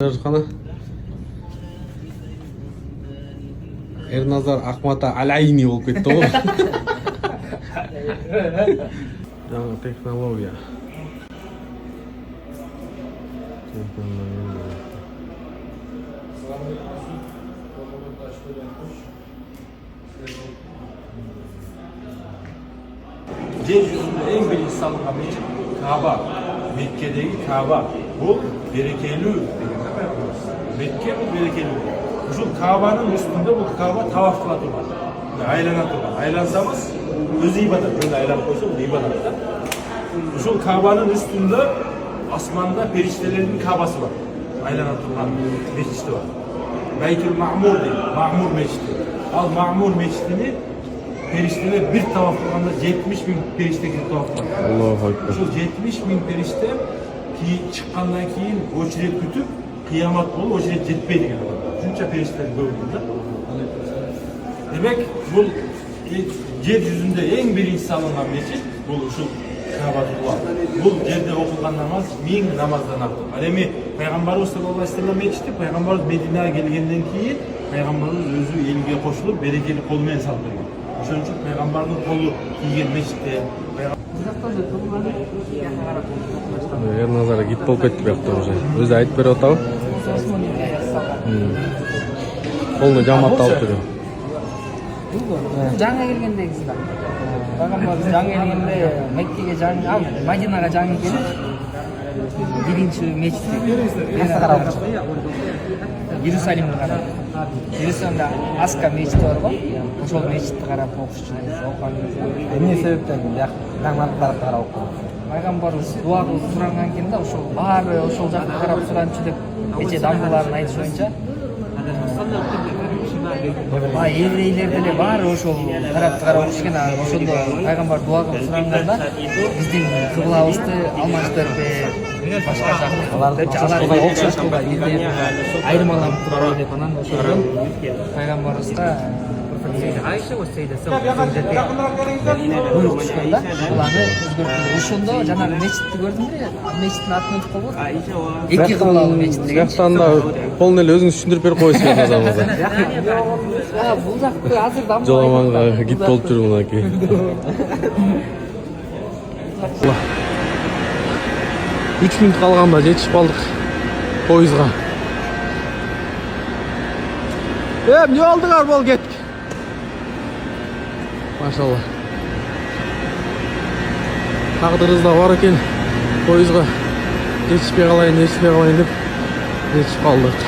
Qana Ernazar Ahmata Alayni bo'lib ketdi u. Жаңа технология. Yer yüzünde en birinci salınma mecid Kaaba. Mekke'deki Kaaba. Bu berekeli. Mekke bu berekeli. Şu Kaaba'nın üstünde bu Kaaba tavaf kılatılmaz. Aylanatılmaz. Aylansamız özü ibadet. Böyle aylanıp koysa bu ibadet. Şu Kaaba'nın üstünde asmanda periştelerin Kaaba'sı var. Aylanatılmaz meçhidi var. Beytül Ma'mur değil. Ma'mur meçhidi. Al Ma'mur meçhidini perişteler bir tavaf kılanda 70 bin perişte girip tavaf kılanda. Allahu Ekber. Şu 70 bin perişte ki çıkandan keyin oçiret kütüp kıyamet bolu oçiret jetpeydi gene adamlar. Şunca perişteler gördüğünde. Demek bu yer yüzünde en birinci salıngan meçhid bu şu Kabatullah. Bu yerde okulan namaz bin namazdan artık. Alemi Peygamberimiz sallallahu aleyhi ve sellem meçhidi Peygamberimiz Medine'ye gelgenden keyin Peygamberimiz özü elge koşulup berekeli kolmen saldırıyor. Onun için Peygamber'in kolu kiygen meçhitte. Ernazar'a git болып кетті бұяқта уже. Өзі айтып беріп отыр. Қолына жаматты алып береді. Жаңа келгендегі сізді. Пайғамбарымыз жаңа келгенде Меккеге жаңа, Мадинаға жаңа келіп, биринчи мечітке қайсы қарап отыр. Иерусалимге қарап. Иерусалимде Аска мечіті бар ғой. Ошол мечітті қарап оқыш үшін оқыған. Эмне себептен жаңалыктарды карап окуйсуз? Пайғамбарымыз дуа кылып суранған экен да, ошол баары ошол жакка карап суранчу деп эче дамбыларын айтыш боюнча. Еврейлер деле баары ошол тарапты карап окушкен. Ошондо пайгамбар дуа кылып суранганда биздин кыблабызды алмаштырып башка жакка депчи алар окшош кылбай элде айырмаланып турбай деп анан ошондон пайгамбарыбызга буйрук түшкөн да, буланы өзгөртүү. Ошондо жанагы мечитти көрдүңбү? Мечиттин атын унутуп калбадым. Эки кыблалуу мечит деген. Жақтан да қолын эле өзүңүз түшүндүрүп берип коесуз азаматка. Бул жакты азыр дамбы. Жоламанга гит болуп жүр мынакей. 3 минут калганда жетишип калдык поездга. Эмне болдуңар бол кеттик. Машалла. Тагдырыбызда бар экен. Поездга жетишпей калайын деп жетишип калдык.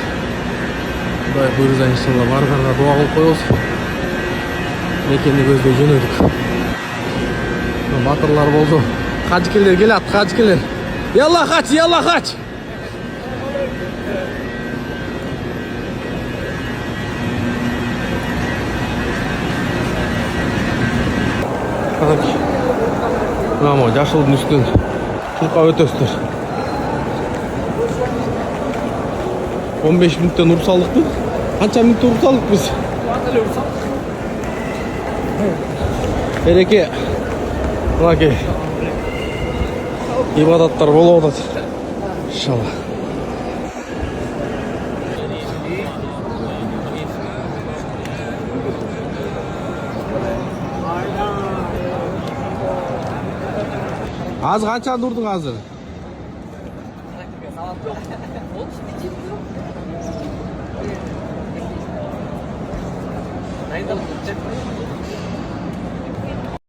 Құдай бұйырса иншалла бардарга дуа кылып коебуз. Мекенди көздөй жөнөдүк. Батырлар болду. Хажкелер келат, хажкелер. Ялла хач, ялла хач. Мама, жашылдын үстүнөн чуркап өтөсүздөр. 15 минуттан уруп салдыкпы? Канча минут уруп салдык биз? Береке. Мынакей. Ибадаттар болуп атат. Иншалла. Az kança durdun hazır?